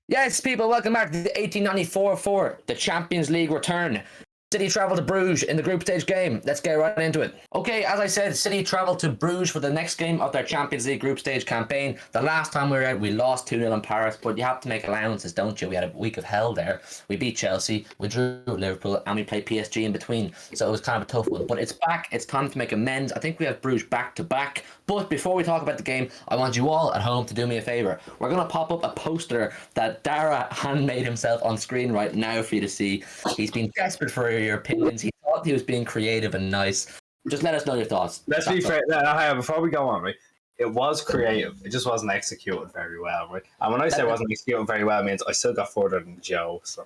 Yes, people, welcome back to the 1894 the Champions League return. City travel to Bruges in the group stage game. Let's get right into it. Okay, as I said, City travel to Bruges for the next game of their Champions League group stage campaign. The last time we were out, we lost 2-0 in Paris, but you have to make allowances, don't you? We had a week of hell there. We beat Chelsea, we drew Liverpool, and we played PSG in between, so it was kind of a tough one. But it's back, it's time to make amends. I think we have Bruges back to back. But before we talk about the game, I want you all at home to do me a favour. We're going to pop up a poster that Dara handmade himself on screen right now for you to see. He's been desperate for your opinions. He thought he was being creative and nice. Just let us know your thoughts. Let's be fair. Before we go on, right? It was creative. It just wasn't executed very well, right? And when I say it wasn't executed very well, it means I still got further than Joe. So.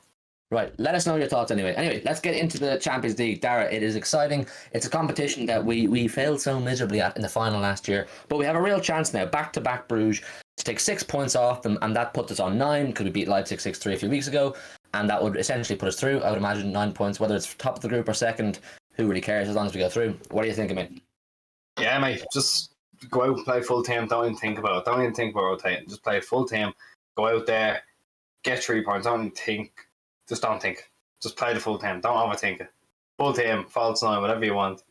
Right, let us know your thoughts anyway. Anyway, let's get into the Champions League. Dara, it is exciting. It's a competition that we failed so miserably at in the final last year, but we have a real chance now, back-to-back Bruges, to take 6 points off them, and that puts us on 9, because we beat Leipzig 6-3 a few weeks ago, and that would essentially put us through, I would imagine, 9 points, whether it's top of the group or second, who really cares as long as we go through. What do you think, mate? Yeah, mate, just go out and play full team, don't even think about it, don't even think about rotating, just play full team, go out there, get 3 points, don't even think, just don't think. Just play the full team. Don't overthink it. Full team, false nine, whatever you want.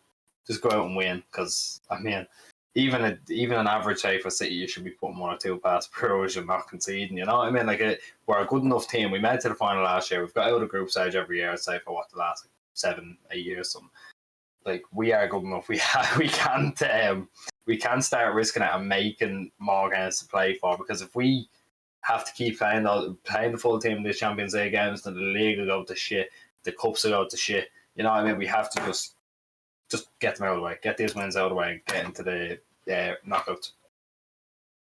Just go out and win. Because, I mean, even an average say for City, you should be putting 1 or 2 past Bruges and not conceding. You know what I mean? Like, we're a good enough team. We made it to the final last year. We've got out of group stage every year, I'd say, for the last 7-8 years. Something. Like, we are good enough. We can't start risking it and making more games to play for. Because if we have to keep playing the full team in the Champions League games, then the league will go to shit, the cups will go to shit. You know what I mean? We have to just get them out of the way, get these wins out of the way, and get into the knockouts.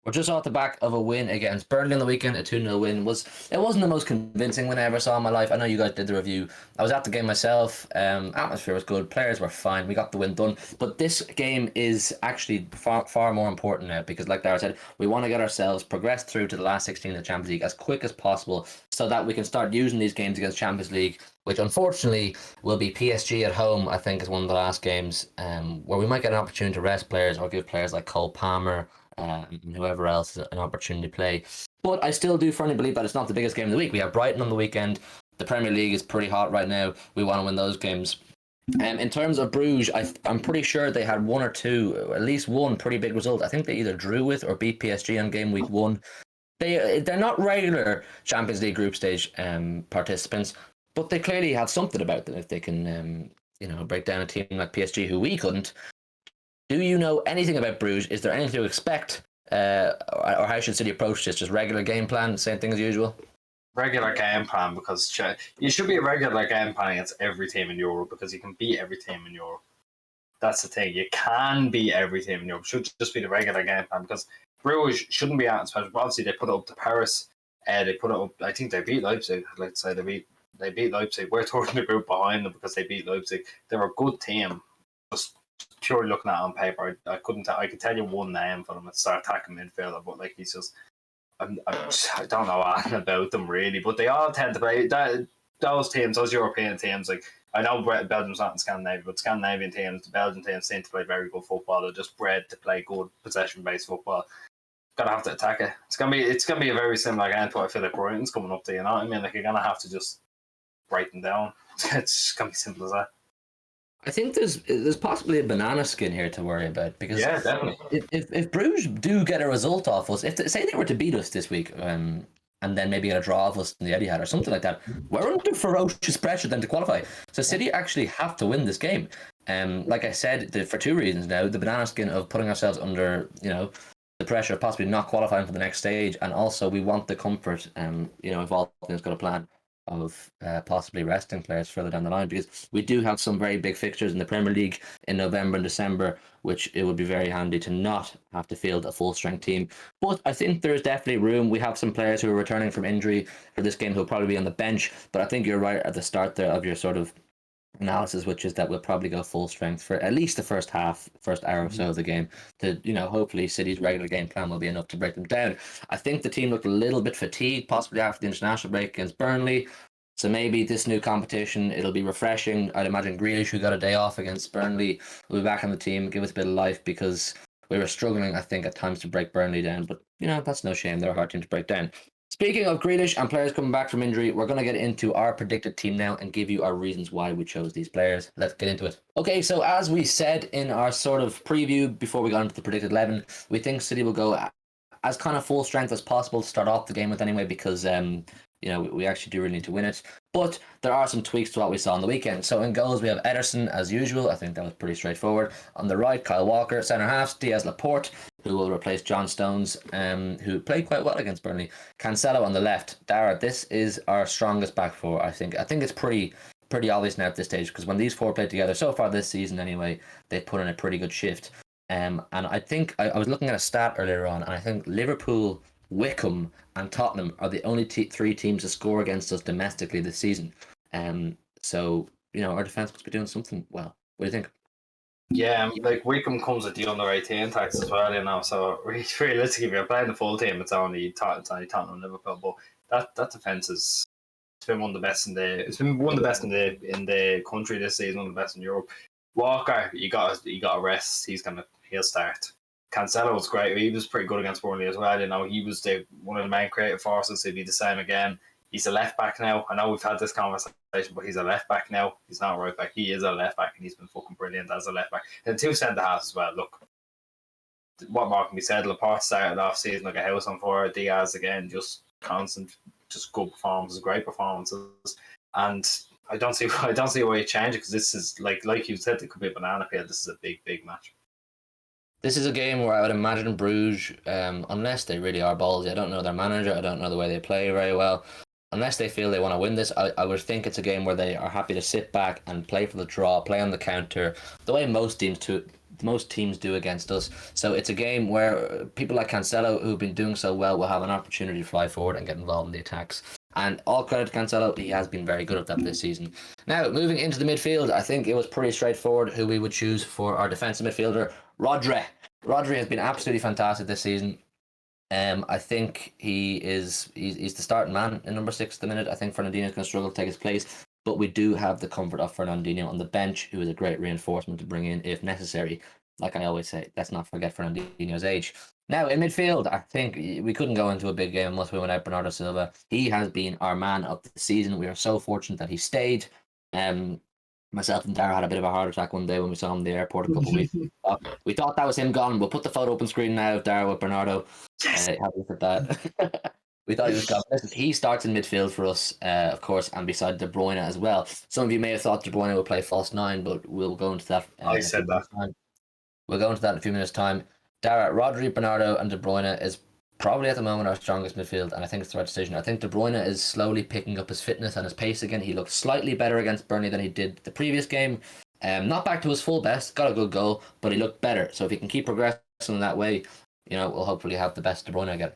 We're just off the back of a win against Burnley on the weekend. A 2-0 win. It wasn't the most convincing win I ever saw in my life. I know you guys did the review. I was at the game myself. Atmosphere was good. Players were fine. We got the win done. But this game is actually far more important now, because, like Dara said, we want to get ourselves progressed through to the last 16 of the Champions League as quick as possible, so that we can start using these games against Champions League, which unfortunately will be PSG at home. I think is one of the last games where we might get an opportunity to rest players or give players like Cole Palmer and whoever else an opportunity to play. But I still do firmly believe that it's not the biggest game of the week. We have Brighton on the weekend. The Premier League is pretty hot right now. We want to win those games. In terms of Bruges, I'm pretty sure they had 1 or 2, at least one pretty big result. I think they either drew with or beat PSG on game week 1. They're not regular Champions League group stage participants, but they clearly have something about them if they can break down a team like PSG who we couldn't. Do you know anything about Bruges? Is there anything to expect? Or how should City approach this? Just regular game plan, same thing as usual? Regular game plan, because you should be a regular game plan against every team in Europe, because you can beat every team in Europe. That's the thing. You can beat every team in Europe. It should just be the regular game plan, because Bruges shouldn't be out special. But obviously, they put it up to Paris. They put it up. I think they beat Leipzig. I'd like to say they beat Leipzig. We're third in the group behind them because they beat Leipzig. They're a good team. Just purely looking at it on paper, I couldn't. I could tell you one name for them. It's our attacking midfielder, but like he's just. I don't know anything about them really, but they all tend to play those teams, those European teams. Like I know Belgium's not in Scandinavia, but Scandinavian teams, the Belgian teams seem to play very good football. They're just bred to play good possession-based football. Gotta have to attack it. It's gonna be a very similar game to what I feel like Brighton's coming up to. You know what I mean? Like you're gonna have to just break them down. It's gonna be simple as that. I think there's possibly a banana skin here to worry about, because yeah, definitely. If Bruges do get a result off us, say they were to beat us this week, and then maybe get a draw off us in the Etihad or something like that, we're under ferocious pressure then to qualify. So City actually have to win this game. Like I said, for 2 reasons now: the banana skin of putting ourselves under, the pressure of possibly not qualifying for the next stage, and also we want the comfort, if all things go to plan, of possibly resting players further down the line, because we do have some very big fixtures in the Premier League in November and December, which it would be very handy to not have to field a full strength team. But I think there's definitely room. We have some players who are returning from injury for this game who'll probably be on the bench, but I think you're right at the start there of your sort of analysis, which is that we'll probably go full strength for at least the first hour or so of the game to, hopefully City's regular game plan will be enough to break them down. I think the team looked a little bit fatigued, possibly after the international break against Burnley. So maybe this new competition, it'll be refreshing. I'd imagine Grealish, who got a day off against Burnley, will be back on the team, give us a bit of life, because we were struggling, I think, at times to break Burnley down. But, that's no shame. They're a hard team to break down. Speaking of Grealish and players coming back from injury, we're going to get into our predicted team now and give you our reasons why we chose these players. Let's get into it. Okay, so as we said in our sort of preview before we got into the predicted 11, we think City will go as kind of full strength as possible to start off the game with anyway, because we actually do really need to win it. But there are some tweaks to what we saw on the weekend. So in goals, we have Ederson as usual. I think that was pretty straightforward. On the right, Kyle Walker. Centre halves, Diaz Laporte, who will replace John Stones, who played quite well against Burnley. Cancelo on the left. Dara, this is our strongest back four, I think. I think it's pretty obvious now at this stage, because when these four played together so far this season anyway, they put in a pretty good shift. And I think I was looking at a stat earlier on, and I think Liverpool, Wickham and Tottenham are the only three teams to score against us domestically this season. So our defence must be doing something well. What do you think? Yeah, like Wickham comes with the under 18 tax as well, so realistically, if you're playing the full team, it's only Tottenham and Liverpool. But that defence it's been one of the best in the country this season, one of the best in Europe. Walker, you got to rest. He'll start. Cancelo was great. He was pretty good against Burnley as well. He was one of the main creative forces. He'll be the same again. He's a left back now. I know we've had this conversation, but he's a left back now. He's not a right back. He is a left back, and he's been fucking brilliant as a left back. And two centre halves as well. Look, what more can be said? Laporte started off season like a house on fire. Diaz again, just constant, just good performances, great performances, and I don't see why you change it, because this is like you said, it could be a banana peel. This is a big match. This is a game where I would imagine Brugge, unless they really are ballsy, I don't know their manager, I don't know the way they play very well. Unless they feel they want to win this, I would think it's a game where they are happy to sit back and play for the draw, play on the counter, the way most teams do against us. So it's a game where people like Cancelo, who've been doing so well, will have an opportunity to fly forward and get involved in the attacks. And all credit to Cancelo, he has been very good at that this season. Now, moving into the midfield, I think it was pretty straightforward who we would choose for our defensive midfielder, Rodri. Rodri has been absolutely fantastic this season. I think he's the starting man in number 6 at the minute. I think Fernandinho's going to struggle to take his place, but we do have the comfort of Fernandinho on the bench, who is a great reinforcement to bring in if necessary. Like I always say, let's not forget Fernandinho's age. Now, in midfield, I think we couldn't go into a big game unless we went out Bernardo Silva. He has been our man of the season. We are so fortunate that he stayed. Myself and Dara had a bit of a heart attack one day when we saw him in the airport a couple of weeks ago. We thought that was him gone. We'll put the photo up on screen now of Dara with Bernardo. Yes. Have a look at that. We thought he was gone. He starts in midfield for us, of course, and beside De Bruyne as well. Some of you may have thought De Bruyne would play false 9, but we'll go into that. I said that. We'll go into that in a few minutes' time. Dara, Rodri, Bernardo and De Bruyne is probably at the moment our strongest midfield, and I think it's the right decision. I think De Bruyne is slowly picking up his fitness and his pace again. He looked slightly better against Burnley than he did the previous game. Not back to his full best, got a good goal, but he looked better. So if he can keep progressing in that way, we'll hopefully have the best De Bruyne again.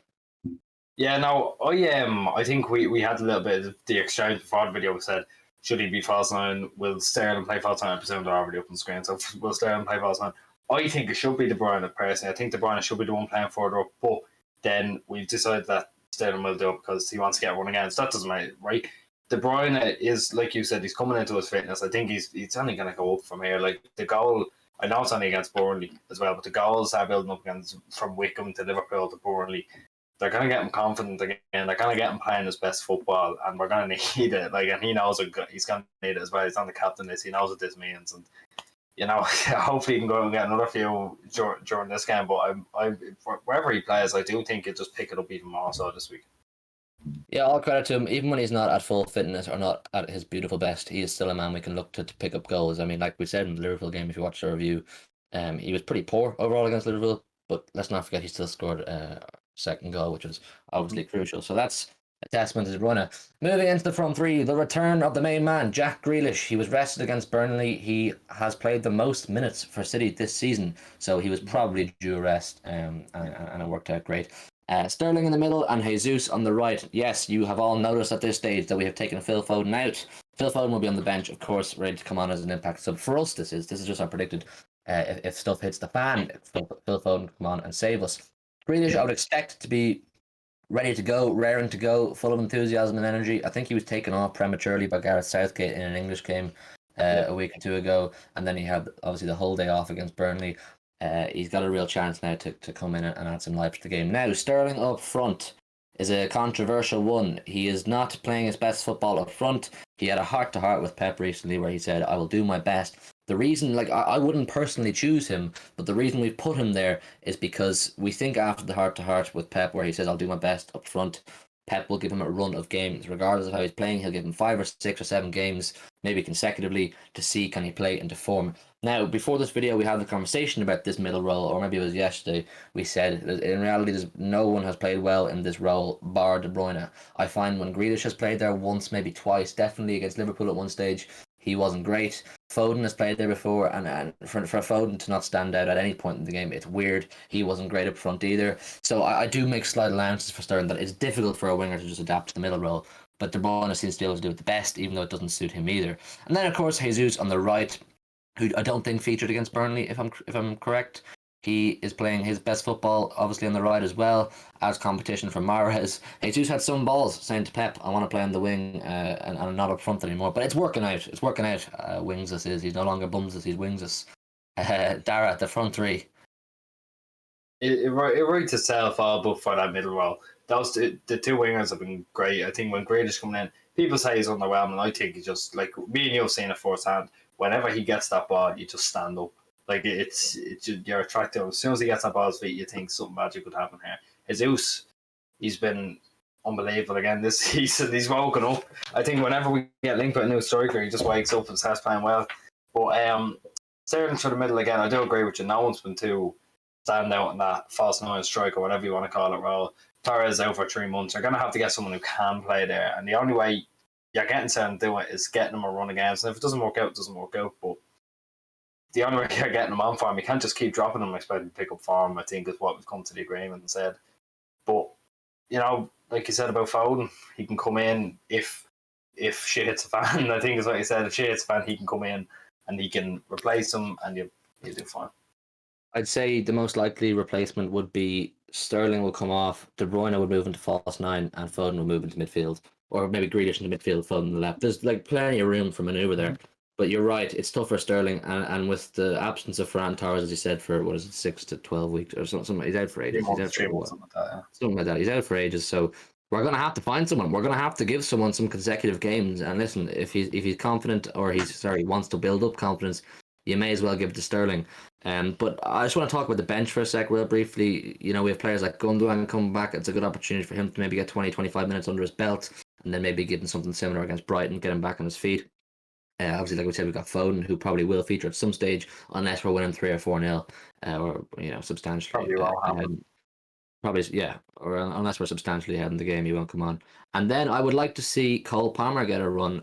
Yeah, no, I think we had a little bit of the exchange before the video. We said, should he be false 9? Will Sterling play false 9? I presume they're already up on the screen, so will Sterling play false 9? I think it should be De Bruyne personally. I think De Bruyne should be the one playing further up, but then we've decided that Sterling will do it because he wants to get one again. So that doesn't matter, right? De Bruyne is, like you said, he's coming into his fitness. I think he's only going to go up from here. Like the goal, I know it's only against Burnley as well, but the goals are building up against from Wickham to Liverpool to Burnley. They're going to get him confident again. They're going to get him playing his best football, and we're going to need it. And he knows he's going to need it as well. He's on the captain list. He knows what this means, and hopefully he can go and get another few during this game. But wherever he plays, I do think he'll just pick it up even more so this week. Yeah, all credit to him. Even when he's not at full fitness or not at his beautiful best, he is still a man we can look to pick up goals. I mean, like we said in the Liverpool game, if you watched the review, he was pretty poor overall against Liverpool, but let's not forget he still scored a second goal, which was obviously crucial. So that's a testament to De Bruyne. Moving into the front three, the return of the main man, Jack Grealish. He was rested against Burnley. He has played the most minutes for City this season, so he was probably due a rest, and it worked out great. Sterling in the middle and Jesus on the right. Yes, you have all noticed at this stage that we have taken Phil Foden out. Phil Foden will be on the bench, of course, ready to come on as an impact sub. For us, this is just our predicted. If stuff hits the fan, Phil Foden come on and save us. Grealish, I would expect to be ready to go, raring to go, full of enthusiasm and energy. I think he was taken off prematurely by Gareth Southgate in an English game a week or two ago, and then he had obviously the whole day off against Burnley. He's got a real chance now to come in and add some life to the game. Now, Sterling up front. is a controversial one. He is not playing his best football up front. He had a heart-to-heart with Pep recently where he said, I will do my best. The reason, like, I wouldn't personally choose him, but the reason we've put him there is because we think after the heart-to-heart with Pep where he says, I'll do my best up front, Pep will give him a run of games. Regardless of how he's playing, he'll give him 5 or 6 or 7 games, maybe consecutively, to see can he play into form. Now, before this video, we had the conversation about this middle role, or maybe it was yesterday. We said that in reality, no one has played well in this role, bar De Bruyne. I find when Grealish has played there once, maybe twice, definitely against Liverpool at one stage, he wasn't great. Foden has played there before, and for Foden to not stand out at any point in the game, it's weird. He wasn't great up front either. So I do make slight allowances for Sterling that it's difficult for a winger to just adapt to the middle role. But De Bruyne seems to be able to do it the best, even though it doesn't suit him either. And then, of course, Jesus on the right, who I don't think featured against Burnley, if I'm correct. He is playing his best football, obviously, on the right as well, as competition for Mahrez. Jesus had some balls saying to Pep, I want to play on the wing and not up front anymore. But it's working out. It's working out. Wingsus is. He's no longer Bumsus, he's Wingsus. Dara, the front three. It writes itself all but for that middle role. The two wingers have been great. I think when Grealish coming in, people say he's underwhelming. I think he just, like me and you have seen it firsthand. Whenever he gets that ball, you just stand up. Like it's you're attractive. As soon as he gets that ball at his feet, you think something magic could happen here. Jesus, he's been unbelievable again this season. He's woken up. I think whenever we get linked with a new striker, he just wakes up and starts playing well. But Sterling for the middle again, I do agree with you. No one's been too stand out in that false nine striker, whatever you want to call it, role. Torres out for 3 months. You're going to have to get someone who can play there. And the only way you're getting Sterling to do it is getting him a run of games. And if it doesn't work out, it doesn't work out. But the only way you're getting him on form, you can't just keep dropping him and expect him to pick up form, I think, is what we've come to the agreement and said. But, you know, like you said about Foden, he can come in if shit hits a fan. I think is what you said. If shit hits a fan, he can come in and he can replace him and you'll do fine. I'd say the most likely replacement would be Sterling will come off, De Bruyne would move into false nine, and Foden will move into midfield. Or maybe Grealish into midfield, Foden on the left. There's like plenty of room for manoeuvre there. But you're right, it's tough for Sterling, and with the absence of Ferran Torres, as you said, for 6 to 12 weeks or something, he's out for ages. He's out for something like that. He's out for ages, so we're going to have to find someone. We're going to have to give someone some consecutive games. And listen, if he's confident, or wants to build up confidence, you may as well give it to Sterling. But I just want to talk about the bench for a sec real briefly. You know, we have players like Gundogan coming back. It's a good opportunity for him to maybe get 20-25 minutes under his belt, and then maybe give him something similar against Brighton, get him back on his feet. Obviously, like we said, we've got Foden, who probably will feature at some stage, unless we're winning 3 or 4-0, or substantially. Probably won't happen. Probably, yeah, or unless we're substantially ahead in the game, he won't come on. And then I would like to see Cole Palmer get a run.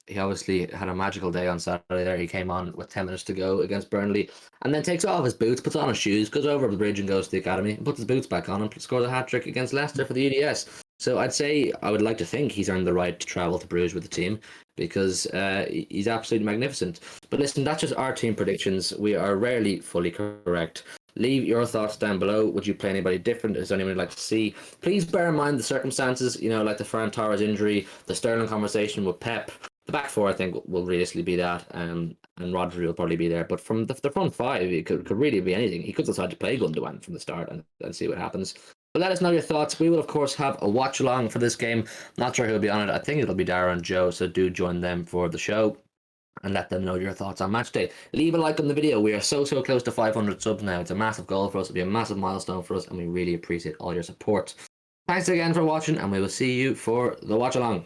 He obviously had a magical day on Saturday there. He came on with 10 minutes to go against Burnley, and then takes off his boots, puts on his shoes, goes over the bridge and goes to the academy, and puts his boots back on and scores a hat-trick against Leicester for the EDS. So I'd say I would like to think he's earned the right to travel to Bruges with the team, because he's absolutely magnificent. But listen, that's just our team predictions. We are rarely fully correct. Leave your thoughts down below. Would you play anybody different? Is there anyone you'd like to see? Please bear in mind the circumstances, like the Ferran Torres injury, the Sterling conversation with Pep. The back four, I think, will realistically be that, and Rodri will probably be there. But from the front five, it could really be anything. He could decide to play Gundogan from the start and see what happens. But let us know your thoughts. We will, of course, have a watch along for this game. Not sure who'll be on it. I think it'll be Dara and Joe, so do join them for the show and let them know your thoughts on match day. Leave a like on the video. We are so close to 500 subs now. It's a massive goal for us. It'll be a massive milestone for us, and we really appreciate all your support. Thanks again for watching, and we will see you for the watch along.